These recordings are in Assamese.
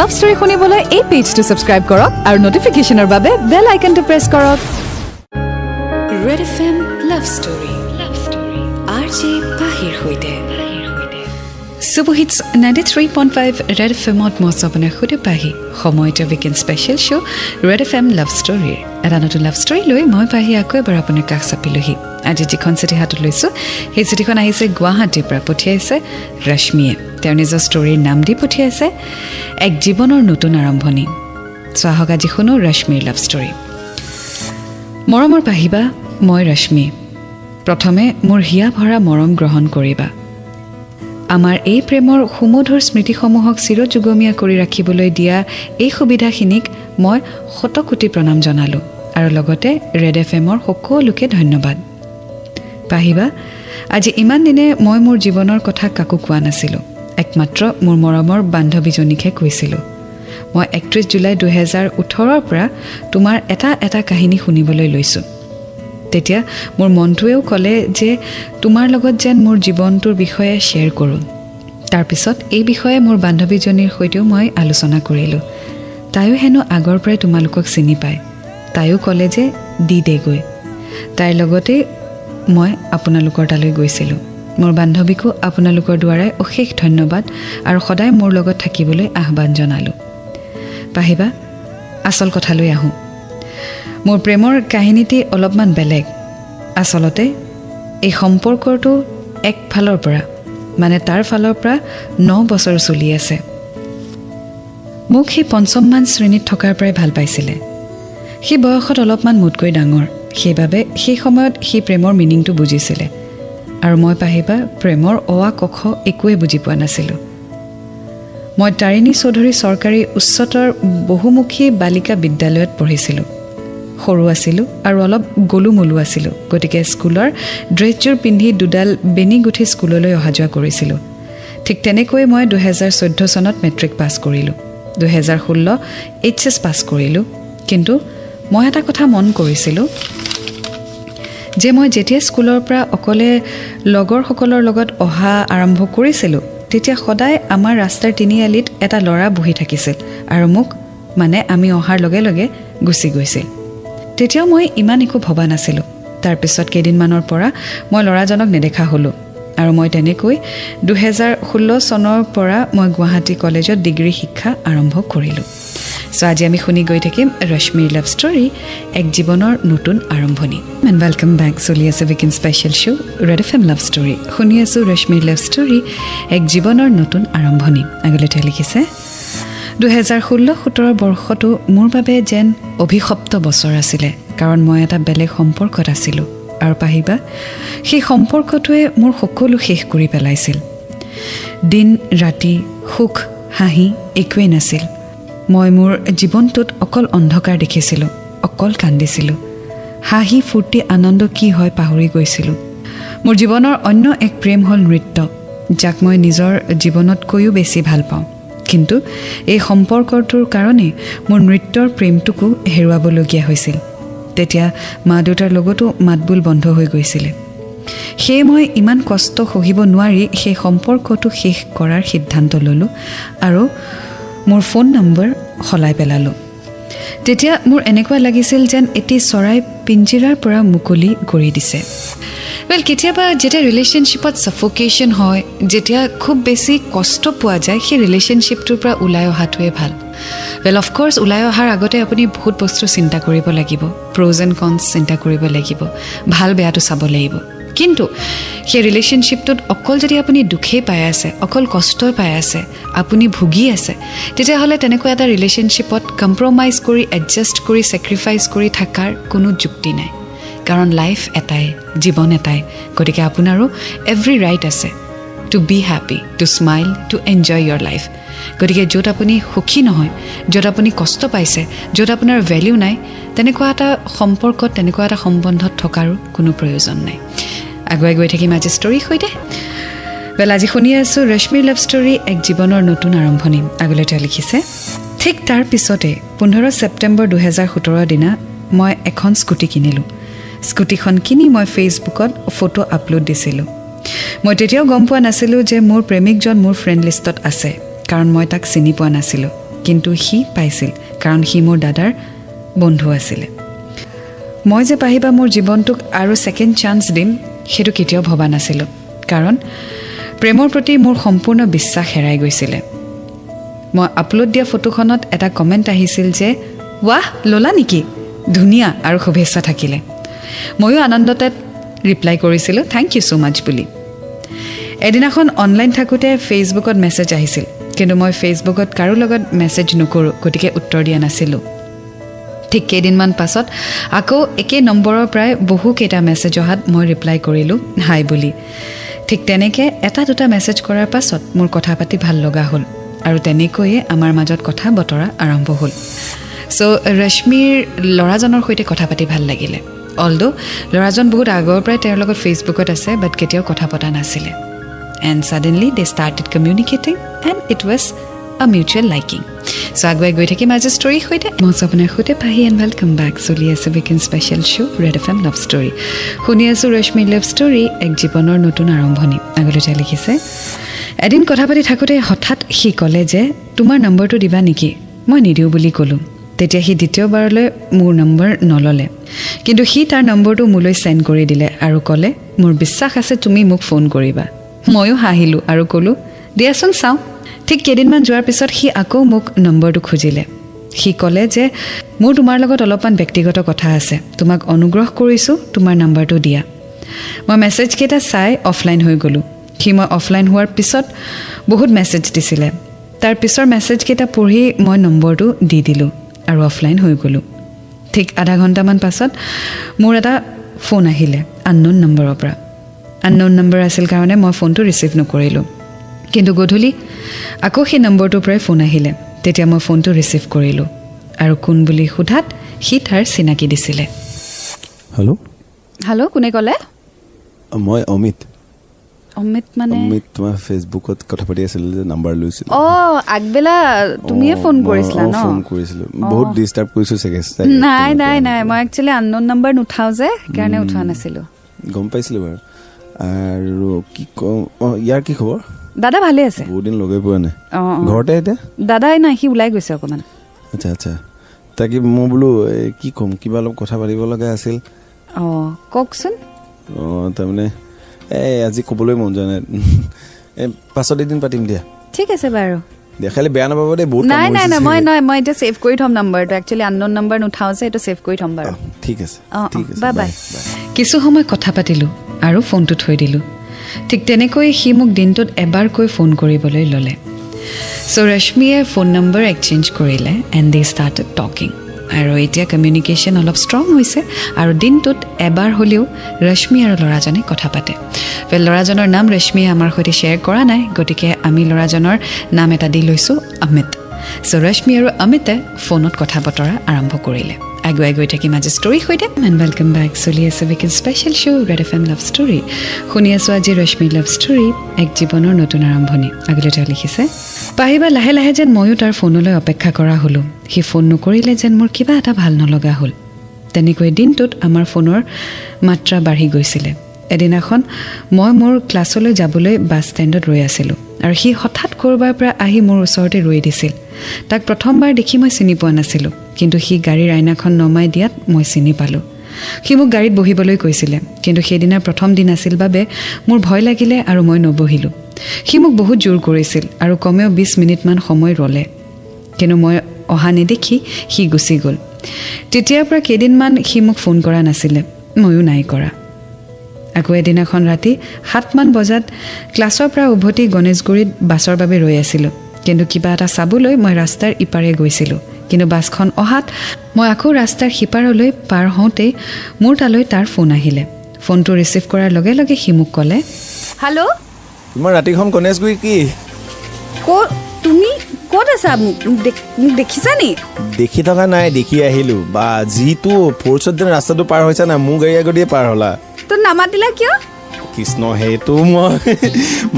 লাভ ষ্টৰী শুনিবলৈ এই পেজটো সাবস্ক্ৰাইব কৰক আৰু নটিফিকেশনৰ বাবে বেল আইকনটো প্ৰেছ কৰক Red FM love story RJ Pahi হৈতে সুবহিটস 93.5 ৰেড এফএমত মছবনে খুদে পাহি সময়টো weekend special show' Red FM love ষ্টৰীৰ এটা নতুন লাভ ষ্টৰী লৈ মই পাহি আকৌ এবাৰ আপোনাৰ কাষ চাপিলোহি আজি যিখন চিঠি হাতত লৈছোঁ সেই চিঠিখন আহিছে গুৱাহাটীৰ পৰা পঠিয়াইছে ৰশ্মিয়ে তেওঁৰ নিজৰ ষ্টৰীৰ নাম দি পঠিয়াইছে এক জীৱনৰ নতুন আৰম্ভণি চাহক আজি শুনো ৰশ্মিৰ লাভ ষ্টৰী মৰমৰ পাহিবা মই ৰশ্মি প্ৰথমে মোৰ হিয়া ভৰা মৰম গ্ৰহণ কৰিবা আমাৰ এই প্ৰেমৰ সুমধুৰ স্মৃতিসমূহক চিৰযুগমীয়া কৰি ৰাখিবলৈ দিয়া এই সুবিধাখিনিক মই শতকোটি প্ৰণাম জনালোঁ আৰু লগতে ৰেড এফএমৰ সকলোকে ধন্যবাদ পাহিবা আজি ইমান দিনে মই মোৰ জীৱনৰ কথা কাকো কোৱা নাছিলোঁ একমাত্ৰ মোৰ মৰমৰ বান্ধৱীজনীকহে কৈছিলোঁ মই 31 জুলাই 2018 পৰা তোমাৰ এটা কাহিনী শুনিবলৈ লৈছোঁ তেতিয়া মোৰ মনটোৱেও ক'লে যে তোমাৰ লগত যেন মোৰ জীৱনটোৰ বিষয়ে শ্বেয়াৰ কৰোঁ তাৰপিছত এই বিষয়ে মোৰ বান্ধৱীজনীৰ সৈতেও মই আলোচনা কৰিলোঁ তাইও হেনো আগৰ পৰাই তোমালোকক চিনি পায় তাইও ক'লে যে দি দেগৈ তাইৰ লগতে মই আপোনালোকৰ তালৈ গৈছিলোঁ মোৰ বান্ধৱীকো আপোনালোকৰ দ্বাৰাই অশেষ ধন্যবাদ আৰু সদায় মোৰ লগত থাকিবলৈ আহ্বান জনালোঁ পাহিবা আচল কথালৈ আহোঁ মোৰ প্ৰেমৰ কাহিনীটি অলপমান বেলেগ আচলতে এই সম্পৰ্কটো এক ফালৰ পৰা মানে তাৰ ফালৰ পৰা 9 বছৰ চলি আছে মোক সি পঞ্চমমান শ্ৰেণীত থকাৰ পৰাই ভাল পাইছিলে সি বয়সত অলপমান মোতকৈ ডাঙৰ সেইবাবে সেই সময়ত সি প্ৰেমৰ মিনিংটো বুজিছিলে আৰু মই পাহিবা প্ৰেমৰ অৱা কখ একোৱে বুজি পোৱা নাছিলোঁ মই তাৰিণী চৌধুৰী চৰকাৰী উচ্চতৰ বহুমুখী বালিকা বিদ্যালয়ত পঢ়িছিলোঁ সৰু আছিলোঁ আৰু অলপ গলুমলু আছিলোঁ গতিকে স্কুলৰ ড্ৰেছযোৰ পিন্ধি দুডাল বেনি গুঠি স্কুললৈ অহা যোৱা কৰিছিলোঁ ঠিক তেনেকৈ মই 2014 চনত মেট্ৰিক পাছ কৰিলোঁ 2016 এইচএছ পাছ কৰিলোঁ কিন্তু মই এটা কথা মন কৰিছিলোঁ যে মই যেতিয়া স্কুলৰ পৰা অকলে লগৰসকলৰ লগত অহা আৰম্ভ কৰিছিলোঁ তেতিয়া সদায় আমাৰ ৰাস্তাৰ তিনিআলিত এটা ল'ৰা বহি থাকিছিল আৰু মোক মানে আমি অহাৰ লগে লগে গুচি গৈছিল তেতিয়াও মই ইমান একো ভবা নাছিলোঁ তাৰপিছত কেইদিনমানৰ পৰা মই ল'ৰাজনক নেদেখা হ'লোঁ আৰু মই তেনেকৈ 2016 চনৰ পৰা মই গুৱাহাটী কলেজত ডিগ্ৰী শিক্ষা আৰম্ভ কৰিলোঁ সো আজি আমি শুনি গৈ থাকিম ৰশ্মিৰ লাভ ষ্টৰী এক জীৱনৰ নতুন আৰম্ভণি এণ্ড ৱেলকাম বেক চলি আছে weekend special show' Red FM love ষ্টৰী শুনি আছোঁ ৰশ্মিৰ লাভ ষ্টৰী এক জীৱনৰ নতুন আৰম্ভণি আগলৈ তেওঁ লিখিছে 2016-17 বৰ্ষটো মোৰ বাবে যেন অভিশপ্ত বছৰ আছিলে কাৰণ মই এটা বেলেগ সম্পৰ্কত আছিলোঁ আৰু পাহিবা সেই সম্পৰ্কটোৱে মোৰ সকলো শেষ কৰি পেলাইছিল দিন ৰাতি সুখ হাঁহি একোৱেই নাছিল মই মোৰ জীৱনটোত অকল অন্ধকাৰ দেখিছিলোঁ অকল কান্দিছিলোঁ হাঁহি ফূৰ্তি আনন্দ কি হয় পাহৰি গৈছিলোঁ মোৰ জীৱনৰ অন্য এক প্ৰেম হ'ল নৃত্য যাক মই নিজৰ জীৱনতকৈও বেছি ভাল পাওঁ কিন্তু এই সম্পৰ্কটোৰ কাৰণে মোৰ নৃত্যৰ প্ৰেমটোকো হেৰুৱাবলগীয়া হৈছিল তেতিয়া মা দেউতাৰ লগতো মাতবোল বন্ধ হৈ গৈছিলে সেয়ে মই ইমান কষ্ট সহিব নোৱাৰি সেই সম্পৰ্কটো শেষ কৰাৰ সিদ্ধান্ত ল'লোঁ আৰু মোৰ ফোন নম্বৰ সলাই পেলালোঁ তেতিয়া মোৰ এনেকুৱা লাগিছিল যেন এটি চৰাই পিঞ্জিৰাৰ পৰা মুকলি কৰি দিছে ৱেল কেতিয়াবা যেতিয়া ৰিলেশ্যনশ্বিপত ছাফোকেশ্যন হয় যেতিয়া খুব বেছি কষ্ট পোৱা যায় সেই ৰিলেশ্যনশ্বিপটোৰ পৰা ওলাই অহাটোৱে ভাল ৱেল অফক'ৰ্ছ ওলাই অহাৰ আগতে আপুনি বহুত বস্তু চিন্তা কৰিব লাগিব প্ৰ'জ এণ্ড কনছ চিন্তা কৰিব লাগিব ভাল বেয়াটো চাব লাগিব কিন্তু সেই ৰিলেশ্যনশ্বিপটোত অকল যদি আপুনি দুখেই পাই আছে অকল কষ্টই পাই আছে আপুনি ভুগি আছে তেতিয়াহ'লে তেনেকুৱা এটা ৰিলেশ্যনশ্বিপত কম্প্ৰমাইজ কৰি এডজাষ্ট কৰি ছেক্ৰিফাইচ কৰি থকাৰ কোনো যুক্তি নাই কাৰণ লাইফ এটাই জীৱন এটাই গতিকে আপোনাৰো এভৰি ৰাইট আছে to be happy to smile to enjoy your life গতিকে য'ত আপুনি সুখী নহয় য'ত আপুনি কষ্ট পাইছে য'ত আপোনাৰ ভেলিউ নাই তেনেকুৱা এটা সম্পৰ্কত তেনেকুৱা এটা সম্বন্ধত থকাৰো কোনো প্ৰয়োজন নাই আগুৱাই গৈ থাকিম আজি ষ্টৰীৰ সৈতে ৱেল আজি শুনি আছোঁ ৰশ্মিৰ লাভ ষ্টৰী এক জীৱনৰ নতুন আৰম্ভণি আগলৈ তেওঁ লিখিছে ঠিক তাৰ পিছতে 15 ছেপ্টেম্বৰ 2017 দিনা মই এখন স্কুটি কিনিলোঁ স্কুটিখন কিনি মই ফেচবুকত ফটো আপলোড দিছিলোঁ মই তেতিয়াও গম পোৱা নাছিলোঁ যে মোৰ প্ৰেমিকজন মোৰ ফ্ৰেণ্ড লিষ্টত আছে কাৰণ মই তাক চিনি পোৱা নাছিলোঁ কিন্তু সি পাইছিল কাৰণ সি মোৰ দাদাৰ বন্ধু আছিল মই যে পাহিবা মোৰ জীৱনটোক আৰু সেকেন্ড চান্স দিম হেতু কেতিয়াও ভবা নাছিলো কাৰণ প্ৰেমৰ প্ৰতি মোৰ সম্পূৰ্ণ বিশ্বাস হেৰাই গৈছিল মই আপলোড দিয়া ফটোখনত এটা কমেন্ট আহিছিল যে वाह ললা নেকি ধুনিয়া আৰু শুভেচ্ছা থাকিলে ময়ো আনন্দতে ৰিপ্লাই কৰিছিলো থ্যাংক ইউ সো মাচ বুলি এদিনাখন অনলাইন থাকোতে ফেসবুকত মেসেজ আহিছিল কিন্তু মই ফেসবুকত কাৰো লগত মেসেজ নকৰো গতিকে উত্তৰ দিয়া নাছিলো ঠিক কেইদিনমান পাছত আকৌ একে নম্বৰৰ প্ৰায় বহু কেইটা মেসেজ অহাত মই ৰিপ্লাই কৰিলো হাই বুলি ঠিক তেনেকে এটা দুটা মেসেজ কৰাৰ পাছত মোৰ কথা পাতি ভাল লগা হ'ল আৰু তেনেকৈয়ে আমাৰ মাজত কথা বতৰা আৰম্ভ হ'ল সো ৰশ্মিৰ লৰাজনৰ সৈতে কথা পাতি ভাল লাগিলে অলদো লৰাজন বহুত আগৰ পৰাই তেওঁৰ লগত ফেসবুকত আছে বাট কেতিয়াও কথা পতা নাছিলে and suddenly they started communicating and it was a mutual liking so agway goi thaki maje story hoite mo sapne khote pahi and welcome back soli ase weekend special show Red FM love story khuni asu rashmi love story ek jibanor notun arambhoni agolo ja likhise edin kotha pati thakote hothat hi kole je tumar number to diba niki moi nidiu boli kolu তেতিয়া হি দ্বিতীয়বাৰলৈ মোৰ নম্বৰ নললে কিন্তু হি তাৰ নম্বৰটো মুলৈ সেন্ড কৰি দিলে আৰু কলে মোৰ বিশ্বাস আছে তুমি মোক ফোন কৰিবা ময়ো হাহিলো আৰু কলো দিয়াচোন চাও ঠিক কেদিনমান যোৱাৰ পিছত হি আকৌ মোক নম্বৰটো খুজিলে হি কলে যে মোৰ তোমাৰ লগত অলপমান ব্যক্তিগত কথা আছে তোমাক অনুগ্ৰহ কৰিছো তোমাৰ নম্বৰটো দিয়া মই মেসেজ কেটা চাই অফলাইন হৈ গলো হি মই অফলাইন হোৱাৰ পিছত বহুত মেসেজ দিছিলে তাৰ পিছৰ মেসেজ কেটা পঢ়ি মই নম্বৰটো দি দিলো আৰু অফলাইন হৈ গলো ঠিক আধা ঘণ্টামান পাছত মোৰ এটা ফোন আহিলে আননোন নম্বৰৰ পৰা আননোন নম্বৰ আছিল কাৰণে মই ফোনটো ৰিসিভ নকৰিলো কিন্তু গধূলি আকৌ সেই নম্বৰটোৰ পৰা ফোন আহিলে তেতিয়া মই ফোনটো ৰিসিভ কৰিলো আৰু কোন বুলি খুধাত হি তাৰ চিনাকি দিছিলে হেল্ল' হেল্ল' কোনে ক'লে মই অমিত মানে অমিত তোমাৰ ফেসবুকত কথা পাতি আছিল যে নাম্বাৰ লৈছিল আগবেলা তুমিয়ে ফোন কৰিছিলা ন ফোন কৰিছিল বহুত ডিস্টাৰ্ব কৰিছো সেকেস নাই মই একচুয়ালি আননোন নম্বৰ নুঠাও যে কাৰণে উঠা নাছিলো গম পাইছিলো বাৰু আৰু কি ইয়াৰ কি খবৰ দাদা ভালে আছে বহুত দিন লগে পোৱা নাই ঘৰতে এতিয়া দাদাই নাই সি ওলাই গৈছে অকমান আচ্ছা তাকি মই বোলো কি কম কিবা অলপ কথা পাতিব লগা আছিল কওকচোন তাৰমানে আজি কবলৈ মন যোৱা নাই পাছত এদিন পাতিম দিয়া ঠিক আছে বাৰু দেখালে বেয়া নাপাব দে বহুত নাই মই এটা সেভ কৰি থম নম্বৰটো একচুয়ালি আননোন নম্বৰ নুঠাও যে এটা সেভ কৰি থম বাৰু ঠিক আছে বাই বাই কিছু সময় কথা পাতিলো আৰু ফোনটো থৈ দিলো ঠিক তেনেকৈ হি মোক দিনটোত এবাৰকৈ ফোন কৰিবলৈ ললে সো ৰশ্মিয়ে ফোন নম্বৰ এক্সচেঞ্জ কৰিলে এণ্ড দে ষ্টাৰ্টেড টকিং আৰু এতিয়া কমিউনিকেশ্যন অলপ ষ্ট্ৰং হৈছে আৰু দিনটোত এবাৰ হ'লেও ৰশ্মি আৰু ল'ৰাজনে কথা পাতে ল'ৰাজনৰ নাম ৰশ্মিয়ে আমাৰ সৈতে শ্বেয়াৰ কৰা নাই গতিকে আমি ল'ৰাজনৰ নাম এটা দি লৈছোঁ অমিত সো ৰশ্মি আৰু অমিতে ফোনত কথা বতৰা আৰম্ভ কৰিলে আগুৱাই গৈ থাকি মাজে ষ্টৰী সৈতে এণ্ড ৱেলকাম বেক চলি আছে weekend special show' red FM love লাভ ষ্টৰী শুনি আছোঁ আজি ৰশ্মি লাভ ষ্টৰী এক জীৱনৰ নতুন আৰম্ভণি আগলৈ তেওঁ লিখিছে পাহিবা লাহে লাহে যেন ময়ো তাৰ ফোনলৈ অপেক্ষা কৰা হ'লোঁ সি ফোন নকৰিলে যেন মোৰ কিবা এটা ভাল নলগা হ'ল তেনেকৈ দিনটোত আমাৰ ফোনৰ মাত্ৰা বাঢ়ি গৈছিলে এদিনাখন মই মোৰ ক্লাছলৈ যাবলৈ বাছ ষ্টেণ্ডত ৰৈ আছিলোঁ আৰু সি হঠাৎ ক'ৰবাৰ পৰা আহি মোৰ ওচৰতে ৰৈ দিছিল তাক প্ৰথমবাৰ দেখি মই চিনি পোৱা নাছিলোঁ কিন্তু সি গাড়ীৰ আইনাখন নমাই দিয়াত মই চিনি পালোঁ সি মোক গাড়ীত বহিবলৈ কৈছিলে কিন্তু সেইদিনা প্ৰথম দিন আছিল বাবে মোৰ ভয় লাগিলে আৰু মই নবহিলোঁ সি মোক বহুত জোৰ কৰিছিল আৰু কমেও 20 মিনিটমান সময় ৰ'লে কিন্তু মই অহা নেদেখি সি গুচি গ'ল তেতিয়াৰ পৰা কেইদিনমান সি মোক ফোন কৰা নাছিলে ময়ো নাই কৰা আকৌ এদিনাখন ৰাতি 7মান বজাত ক্লাছৰ পৰা উভতি গণেশগুৰিত বাছৰ বাবে ৰৈ আছিলোঁ কিন্তু কিবা এটা চাবলৈ মই ৰাস্তাৰ ইপাৰে গৈছিলোঁ কিন্তু বাছখন অহাত মই আকৌ ৰাস্তাৰ সিপাৰলৈ পাৰ হওঁতে মোৰ তালৈ তাৰ ফোন আহিলে ফোনটো ৰিচিভ কৰাৰ লগে লগে সি মোক ক'লে হেল্ল' তোমাৰ ৰাতিখন গণেশগুৰি কি তুমি ক'ত আছা মোক দেখিছা নি দেখি থকা নাই দেখি আহিলো বা যিটো ফোৰ্চত যেন ৰাস্তাটো পাৰ হৈছে না মোৰ গাড়ী আগতে পাৰ হ'লা তো নামাতিলা কিয় কৃষ্ণ সেইটো মই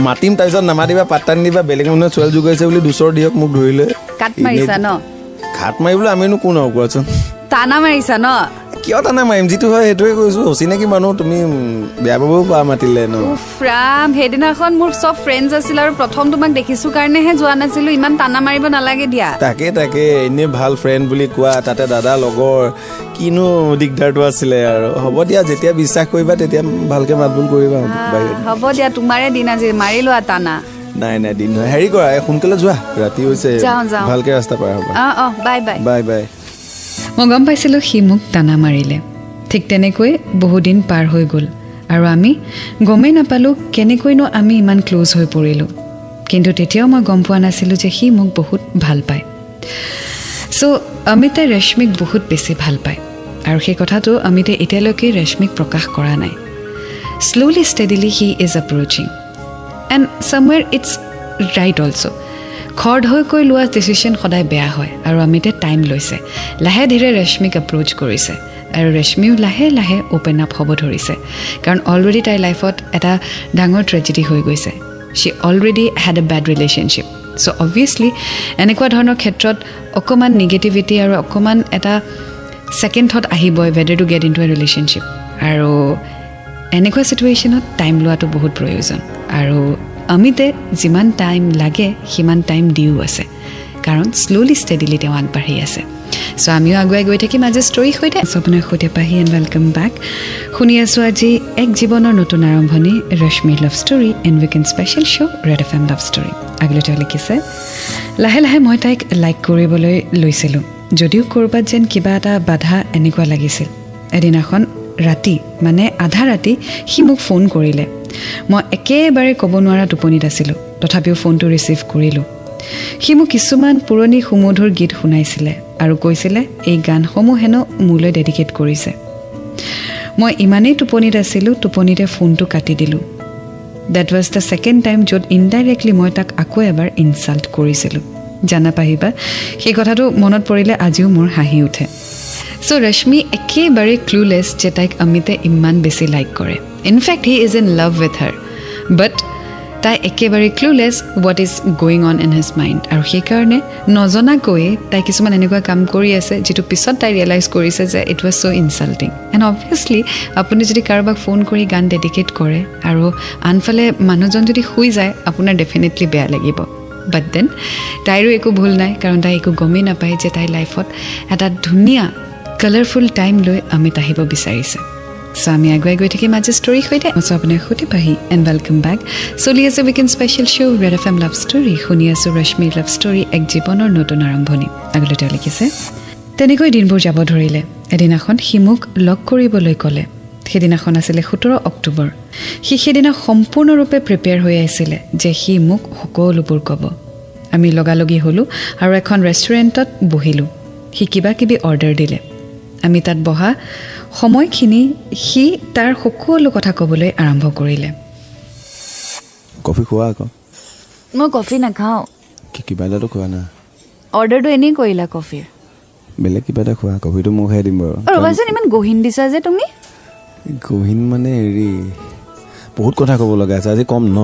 মাতিম তাৰপিছত নামাতিবা পাত্তা নিদিবা বেলেগ মানুহে ছোৱালী যোগাইছে বুলি দুচৰ দিয়ক মোক ধৰিলে কাট মাৰিছা ন ঘাট মাৰিবলৈ আমিনো কোন হ'ব কোৱাচোন টানা মাৰিছা ন কিয় টানা মাৰিম যিটো হয় সেইটোৱে কৈছোঁ অচিনাকি মানুহ তুমি বেয়া পাবও পাৰা মাতিলে ন ফ্ৰাম সেইদিনাখন মোৰ চব ফ্ৰেণ্ডছ আছিল আৰু প্ৰথম তোমাক দেখিছোঁ কাৰণেহে যোৱা নাছিলোঁ ইমান টানা মাৰিব নালাগে দিয়া তাকে এনেই ভাল ফ্ৰেণ্ড বুলি কোৱা তাতে দাদা লগৰ কিনো দিগদাৰটো আছিলে আৰু হ'ব দিয়া যেতিয়া বিশ্বাস কৰিবা তেতিয়া ভালকে মাত বোল কৰিবা হ'ব দিয়া তোমাৰে দিন আজি মাৰি লোৱা টানা নাই দিন নহয় হেৰি কৰা সোনকালে যোৱা ৰাতি হৈছে ভালকে ৰাস্তা পাৰ হ'ব বাই মই গম পাইছিলোঁ সি মোক টানা মাৰিলে ঠিক তেনেকৈ বহুদিন পাৰ হৈ গ'ল আৰু আমি গমেই নাপালোঁ কেনেকৈনো আমি ইমান ক্ল'জ হৈ পৰিলোঁ কিন্তু তেতিয়াও মই গম পোৱা নাছিলোঁ যে সি মোক বহুত ভাল পায় চ' অমিতে ৰশ্মিক বহুত বেছি ভাল পায় আৰু সেই কথাটো অমিতে এতিয়ালৈকে ৰশ্মিক প্ৰকাশ কৰা নাই slowly steadily he is approaching and somewhere it's right also' খৰ্ড হৈ কৈ লোৱা ডিচিশ্যন সদায় বেয়া হয় আৰু অমিতে টাইম লৈছে লাহে ধীৰে ৰশ্মিক এপ্ৰ'চ কৰিছে আৰু ৰশ্মিও লাহে লাহে অ'পেন আপ হ'ব ধৰিছে কাৰণ অলৰেডি তাইৰ লাইফত এটা ডাঙৰ ট্ৰেজেডি হৈ গৈছে শ্বি অলৰেডি হেড এ বেড ৰিলেশ্যনশ্বিপ চ' অবভিয়াছলি এনেকুৱা ধৰণৰ ক্ষেত্ৰত অকণমান নিগেটিভিটি আৰু অকণমান এটা ছেকেণ্ড থট আহিবই better to get into a relationship আৰু এনেকুৱা চিটুৱেশ্যনত টাইম লোৱাটো বহুত প্ৰয়োজন আৰু অমিতে যিমান টাইম লাগে সিমান টাইম দিও আছে কাৰণ শ্ল'লি ষ্টেডিলি তেওঁ আগবাঢ়ি আছে চ' আমিও আগুৱাই গৈ থাকিম আজি ষ্টৰীৰ সৈতে আপোনাৰ সৈতে পাহি এণ্ড ৱেলকাম বেক শুনি আছোঁ আজি এক জীৱনৰ নতুন আৰম্ভণি ৰশ্মিৰ love story and weekend special show' red FM love story আগলৈ তেওঁ লিখিছে লাহে লাহে মই তাইক লাইক কৰিবলৈ লৈছিলোঁ যদিও ক'ৰবাত যেন কিবা এটা বাধা এনেকুৱা লাগিছিল এদিনাখন ৰাতি মানে আধা ৰাতি সি মোক ফোন কৰিলে মই একেবাৰে ক'ব নোৱাৰা টোপনিত আছিলোঁ তথাপিও ফোনটো ৰিচিভ কৰিলোঁ সি মোক কিছুমান পুৰণি সুমধুৰ গীত শুনাইছিলে আৰু কৈছিলে এই গানসমূহ হেনো মোলৈ ডেডিকেট কৰিছে মই ইমানেই টোপনিত আছিলোঁ টোপনিতে ফোনটো কাটি দিলোঁ that was the second time য'ত ইনডাইৰেক্টলি মই তাক আকৌ এবাৰ ইনচাল্ট কৰিছিলোঁ জানা পাহিবা সেই কথাটো মনত পৰিলে আজিও মোৰ হাঁহি উঠে চ' ৰশ্মি একেবাৰে ক্লুলেছ যে তাইক অমিতে ইমান বেছি লাইক কৰে in fact he is in love with her but তাই একেবাৰে clueless what is going on in his mind আৰু সেইকাৰণে নজনাকৈয়ে তাই কিছুমান এনেকুৱা কাম কৰি আছে যিটো পিছত তাই ৰিয়েলাইজ কৰিছে যে it was so' insulting and obviously আপুনি যদি কাৰোবাক ফোন কৰি গান ডেডিকেট কৰে আৰু আনফালে মানুহজন যদি শুই যায় আপোনাৰ ডেফিনেটলি বেয়া লাগিব বাট দেন তাইৰো একো ভুল নাই কাৰণ তাই একো গমেই নাপায় যে তাইৰ লাইফত এটা ধুনীয়া কালাৰফুল টাইম লৈ অমিত আহিব বিচাৰিছে চ' আমি আগুৱাই গৈ থাকিম আজি ষ্টৰীৰ সৈতে আপোনাৰ সৈতে পাহি এণ্ড ৱেলকাম বেক চলি আছে weekend special show' red FM লাভ ষ্টৰী শুনি আছোঁ ৰশ্মিৰ লাভ ষ্টৰী এক জীৱনৰ নতুন আৰম্ভণি আগলৈ তেওঁ লিখিছে তেনেকৈ দিনবোৰ যাব ধৰিলে এদিনাখন সি মোক লগ কৰিবলৈ ক'লে সেইদিনাখন আছিলে 17 অক্টোবৰ সি সেইদিনা সম্পূৰ্ণৰূপে প্ৰিপেয়াৰ হৈ আহিছিলে যে সি মোক সকলোবোৰ ক'ব আমি লগালগি হ'লোঁ আৰু এখন ৰেষ্টুৰেণ্টত বহিলোঁ সি কিবা কিবি অৰ্ডাৰ দিলে আমি তাত বহা সময়খিনি সি তাৰ সকলো কথা ক'বলৈ আৰম্ভ কৰিলে কফি খোৱা আকৌ মই কফি নাখাওঁ কিবা এটাতো খোৱা না অৰ্ডাৰটো এনেই কৰিলা কফিৰ বেলেগ কিবা এটা খোৱা কফিটো মই খাই দিম বাৰু ৰ'বাচোন ইমান গহীন দিছা যে তুমি গহীন মানে হেৰি বহুত কথা ক'ব লগা আছে আজি কম ন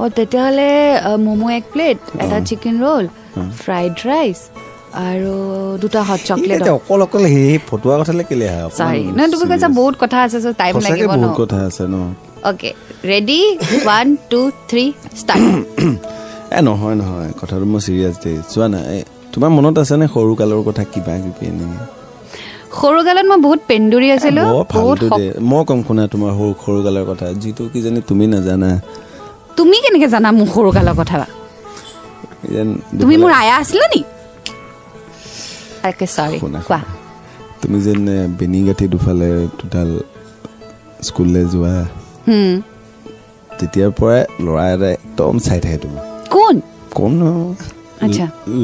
অঁ তেতিয়াহ'লে ম'ম' এক প্লেট এটা চিকেন ৰোল ফ্ৰাইড ৰাইচ আৰু দুটা হট চকলেট অকল সেই ফটোৱা কথালৈ কেলে আহা সৰি না তুমি কৈছা বহুত কথা আছে চ' টাইম লাগিব ন বহুত কথা আছে ন অ'কে ৰেডি 1 2 3 ষ্টাৰ্ট নহয় কথাটো মই চিৰিয়াছ দেই চোৱা না তোমাৰ মনত আছে নে সৰু কালৰ কথা কিবা কিবি এনেকৈ সৰু কালত মই বহুত পেণ্ডুৰি আছিলোঁ মই কম শুনা তোমাৰ সৰু কালৰ কথা যিটো কিজানি তুমি নাজানা তুমি কেনেকৈ জানা মোৰ সৰু কালৰ কথা তুমি মোৰ আয়া আছিলা নি তুমি যেন বেনিগাঠি দুফালে টোটাল স্কুললৈ যোৱা তেতিয়াৰ পৰাই ল'ৰা এটা একদম চাই থাকে তোমাক কোন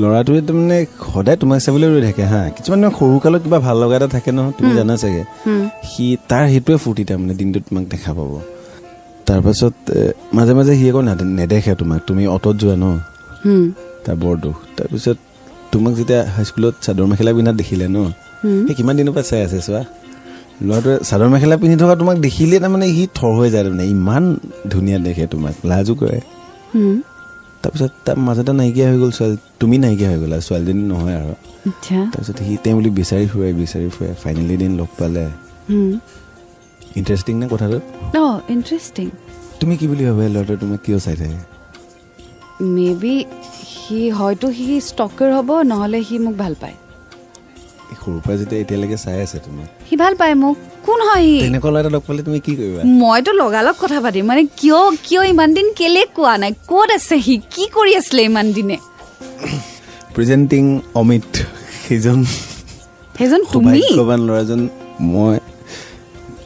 ল'ৰাটোৱে তাৰমানে সদায় তোমাক চাবলৈ ৰৈ থাকে হা কিছুমান সৰু কালত কিবা ভাল লগা এটা থাকে ন তুমি জানা চাগে সি তাৰ সেইটোৱে ফূৰ্তি তাৰমানে দিনটোত তোমাক দেখা পাব তাৰপাছত মাজে মাজে সি আকৌ নেদেখে তোমাক তুমি অটত যোৱা ন তাৰ বৰ দুখ তাৰপিছত তোমাক যেতিয়া হাইস্কুলত চাদৰ মেখেলা পিন্ধা দেখিলে ন সেই কিমান দিনৰ পৰা চাই আছে চোৱা ল'ৰাটোৱে চাদৰ মেখেলা পিন্ধি থকা তোমাক দেখিলে তাৰমানে সি থৰ হৈ যায় তাৰমানে ইমান ধুনীয়া দেখে তোমাক লাজো কৰে তাৰপিছত তাৰ মাজতে নাইকিয়া হৈ গ'ল ছোৱালী, তুমি নাইকিয়া হৈ গ'লা, ছোৱালীজনী নহয় আৰু। তাৰপিছত সি তেওঁ বুলি বিচাৰি ফুৰে ফাইনেলি দিন লগ পালে। ইণ্টাৰেষ্টিং নে কথাটো? ইণ্টাৰেষ্টিং। তুমি কি বুলি ভাবা ল'ৰাটোৱে তোমাক কিয় চাই থাকে? মেবি হয়তো সি ষ্টকাৰ হ'ব, নহ'লে সি মোক ভাল পায়। সৰুৰ পৰা যেতিয়া এতিয়ালৈকে চাই আছে তোমাক, সি ভাল পায় মোক। কোন হয় সি? তেনেকুৱা ল'ৰা এটা লগ পালে তুমি কি কৰিবা? মইতো লগালগ কথা পাতিম, মানে কিয় ইমান দিন কেলে কোৱা নাই, ক'ত আছে সি, কি কৰি আছিলে ইমান দিনে? প্ৰেজেণ্টিং অমিত, সেইজন তুমি সৌভাগ্যৱান ল'ৰাজন মই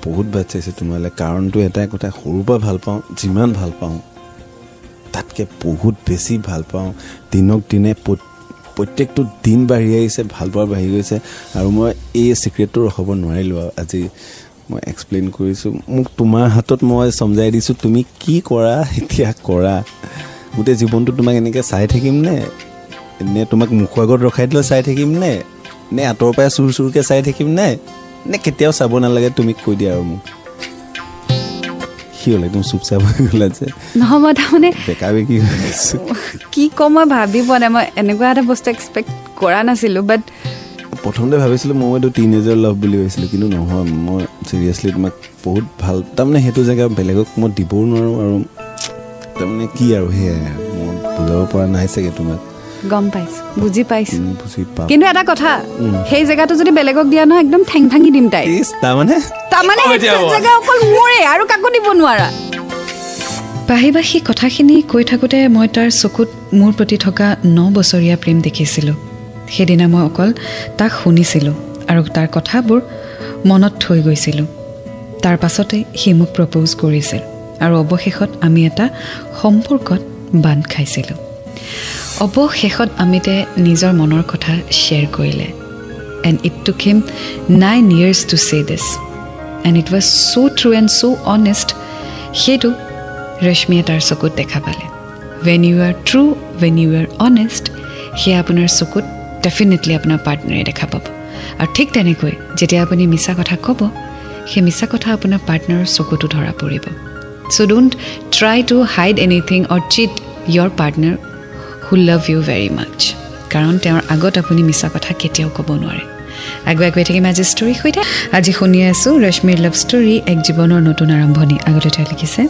বহুত বাট চাইছোঁ তোমালৈ। কাৰণটো এটাই কথা, সৰুৰ পৰা ভাল পাওঁ, যিমান ভাল পাওঁ তাতকৈ বহুত বেছি ভাল পাওঁ। দিনক দিনে প্ৰত্যেকটো দিন বাঢ়ি আহিছে, ভাল পোৱা বাঢ়ি গৈছে। আৰু মই এই ছিক্ৰেটটো ৰখাব নোৱাৰিলোঁ আৰু আজি মই এক্সপ্লেইন কৰিছোঁ। মোক তোমাৰ হাতত মই সমজাই দিছোঁ, তুমি কি কৰা এতিয়া কৰা। গোটেই জীৱনটো তোমাক এনেকৈ চাই থাকিম নে তোমাক মুখৰ আগত ৰখাই দিলে চাই থাকিম নে আঁতৰৰ পৰাই চুৰকৈ চাই থাকিম নে কেতিয়াও চাব নালাগে, তুমি কৈ দিয়া আৰু মোক। কি হ'ল একদম চুপচাপ হৈ গ'লা যে? নহয়, মই তাৰমানে কি ক'ম মই ভাবি পোৱা নাই। মই এনেকুৱা এটা বস্তু এক্সপেক্ট কৰা নাছিলোঁ। বাট প্ৰথমতে ভাবিছিলোঁ মই এইটো টিনেজাৰ লাভ বুলি ভাবিছিলোঁ, কিন্তু নহয়, মই চিৰিয়াছলি তোমাক বহুত ভাল, তাৰমানে সেইটো জেগা বেলেগক মই দিবও নোৱাৰোঁ। আৰু তাৰমানে কি আৰু সেয়াই মই বুজাব পৰা নাই চাগে তোমাক। গম পাইছোঁ, বুজি পাইছোঁ। কিন্তু এটা কথা, সেই জেগাটো যদি বেলেগক দিয়া নহয় একদম ঠেং ভাঙি দিম তাই। তাৰমানে জেগা অকল মোৰে, আৰু কাকো দিব নোৱাৰা। পাহিবা সেই কথাখিনি কৈ থাকোঁতে মই তাৰ চকুত মোৰ প্ৰতি থকা 9 বছৰীয়া প্ৰেম দেখিছিলোঁ। সেইদিনা মই অকল তাক শুনিছিলোঁ আৰু তাৰ কথাবোৰ মনত থৈ গৈছিলোঁ। তাৰ পাছতে সি মোক প্ৰপ'জ কৰিছিল আৰু অৱশেষত আমি এটা সম্পৰ্কত বান্ধ খাইছিলোঁ। অৱশেষত আমিতে নিজৰ মনৰ কথা শ্বেয়াৰ কৰিলে। এণ্ড ইট টুক হিম 9 years to say this, and it was so' true and so' honest. সেইটো ৰশ্মিয়ে তাৰ চকুত দেখা পালে। When you are true, when you are honest, সেয়া আপোনাৰ চকুত ডেফিনেটলি আপোনাৰ পাৰ্টনাৰে দেখা পাব। আৰু ঠিক তেনেকৈ যেতিয়া আপুনি মিছা কথা ক'ব, সেই মিছা কথা আপোনাৰ পাৰ্টনাৰৰ চকুতো ধৰা পৰিব। So' don't try to hide anything or cheat your partner who love you very much. কাৰণ তেওঁৰ আগত আপুনি মিছা কথা কেতিয়াও ক'ব নোৱাৰে। আগুৱাই গৈ থাকিম আজি ষ্টৰীৰ সৈতে। আজি শুনি আছোঁ ৰশ্মিৰ লাভ ষ্টৰী, এক জীৱনৰ নতুন আৰম্ভণি। আগতে তেওঁ লিখিছে,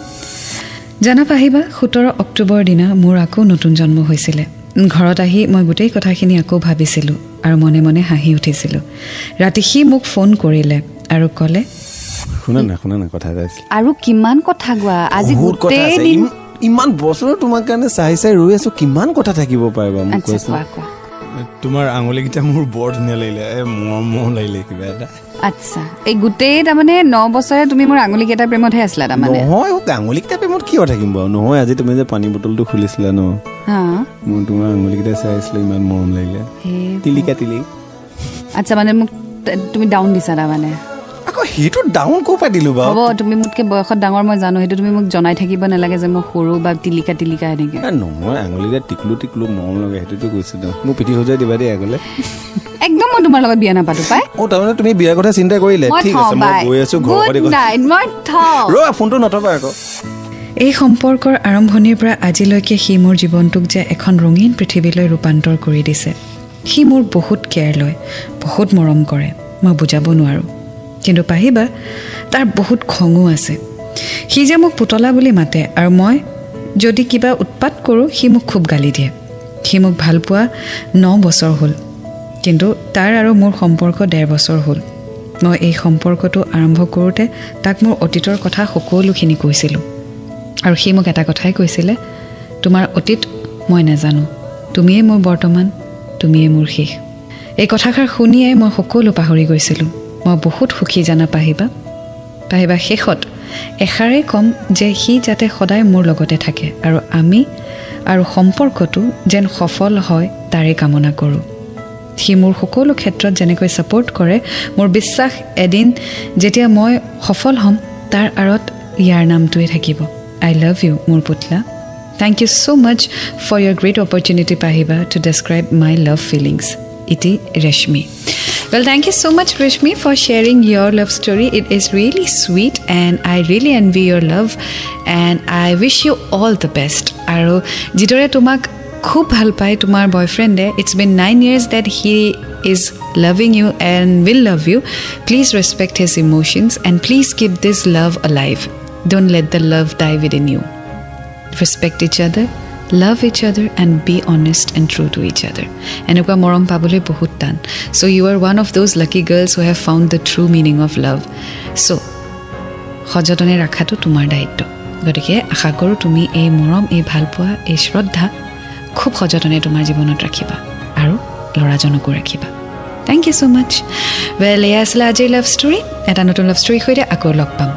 জানা পাহিবা, 17 অক্টোবৰ দিনা মোৰ আকৌ নতুন জন্ম হৈছিলে। ঘৰত আহি মই গোটেই কথাখিনি আকৌ ভাবিছিলোঁ আৰু মনে মনে হাঁহি উঠিছিলোঁ। ৰাতি সি মোক ফোন কৰিলে আৰু ক'লে, শুনা না কথা এটা আছিল। আৰু কিমান কথা গোৱা আজি গোটেই দিন, ইমান বছৰ তোমাৰ কাৰণে চাই ৰৈ আছোঁ, কিমান কথা থাকিব পাৰিবা মোক কোৱাচোন? তোমাৰ আঙুলিকেইটা মোৰ বৰ ধুনীয়া লাগিলে, মৰম লাগিলে কিবা এটা। আচ্ছা, এই গোটেই তাৰমানে 9 বছৰে তুমি মোৰ আঙুলিকেইটা প্ৰেমতহে আছিলা? তাৰমানে নহয়, আঙুলিকেইটা প্ৰেমত কিয় থাকিম বাৰু? নহয়, আজি তুমি যে পানী বটলটো খুলিছিলা ন, মই তোমাৰ আঙুলিকেইটা চাই আছিলো, ইমান মৰম লাগিলে, টিলিকা টিলি। আচ্ছা, মানে মোক তুমি ডাউন দিছা তাৰমানে? আকৌ সেইটো ডাউন ক'ৰ পৰা দিলো বাৰু? হ'ব, তুমি মোতকে বয়সত ডাঙৰ, মই জানো। সেইটো তুমি মোক জনাই থাকিব নালাগে যে মই সৰু বা টিলিকা এনেকে। নহয়, আঙুলিকেইটা টিকলো মৰম লাগে, সেইটোতো কৈছো। মোক পিঠি সজাই দিবা দেই আগলে। একদম মই তোমাৰ লগত বিয়া নাপাতো পাই। তাৰমানে তুমি বিয়াৰ কথা চিন্তা কৰিলে? ঠিক আছে, মই গৈ আছো ঘৰৰ। ফোনটো নথবা আকৌ। এই সম্পৰ্কৰ আৰম্ভণিৰ পৰা আজিলৈকে সি মোৰ জীৱনটোক যে এখন ৰঙীন পৃথিৱীলৈ ৰূপান্তৰ কৰি দিছে। সি মোৰ বহুত কেয়াৰ লয়, বহুত মৰম কৰে, মই বুজাব নোৱাৰোঁ। কিন্তু পাহিবা, তাৰ বহুত খঙো আছে। সি যে মোক পুতলা বুলি মাতে, আৰু মই যদি কিবা উৎপাত কৰোঁ সি মোক খুব গালি দিয়ে। সি মোক ভাল পোৱা 9 বছৰ হ'ল, কিন্তু তাৰ আৰু মোৰ সম্পৰ্ক 1.5 বছৰ হ'ল। মই এই সম্পৰ্কটো আৰম্ভ কৰোঁতে তাক মোৰ অতীতৰ কথা সকলোখিনি কৈছিলোঁ, আৰু সি মোক এটা কথাই কৈছিলে, তোমাৰ অতীত মই নাজানো, তুমিয়েই মোৰ বৰ্তমান, তুমিয়েই মোৰ শেষ। এই কথাষাৰ শুনিয়ে মই সকলো পাহৰি গৈছিলোঁ। মই বহুত সুখী জানা পাহিবা। শেষত এষাৰেই ক'ম যে সি যাতে সদায় মোৰ লগতে থাকে, আৰু আমি আৰু সম্পৰ্কটো যেন সফল হয় তাৰে কামনা কৰোঁ। সি মোৰ সকলো ক্ষেত্ৰত যেনেকৈ ছাপোৰ্ট কৰে, মোৰ বিশ্বাস এদিন যেতিয়া মই সফল হ'ম তাৰ আঁৰত ইয়াৰ নামটোৱে থাকিব। আই লাভ ইউ মোৰ পুতলা। Thank you so' much for your great opportunity পাহিবা to describe my love feelings. ইটি Reshmi. Well, thank you so much, Rishmi, for sharing your love story. It is really sweet and I really envy your love and I wish you all the best. Aro jidore tomak khub bhal pai tumar boyfriend e, it's been 9 years that he is loving you and will love you. Please respect his emotions and please keep this love alive. Don't let the love die within you. Respect each other, love each other and be honest and true to each other. Enukwa morom pabole bahut tan. So you are one of those lucky girls who have found the true meaning of love. So সযতনে ৰাখাটো তোমাৰ দায়িত্ব. গতিকে আশা কৰোঁ তুমি এই মৰম, এই ভালপোৱা, এই শ্ৰদ্ধা খুব সযতনে তোমাৰ জীৱনত ৰাখিবা আৰু ল'ৰাজনকো ৰাখিবা. Thank you so much. Well, এয়া আছিলে আজিৰ লাভ ষ্টৰী. এটা নতুন লাভ ষ্টৰী সৈতে আকৌ লগ পাম.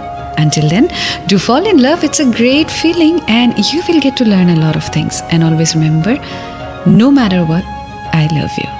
Until then, do fall in love. It's a great feeling and you will get to learn a lot of things. And always remember, no matter what, I love you.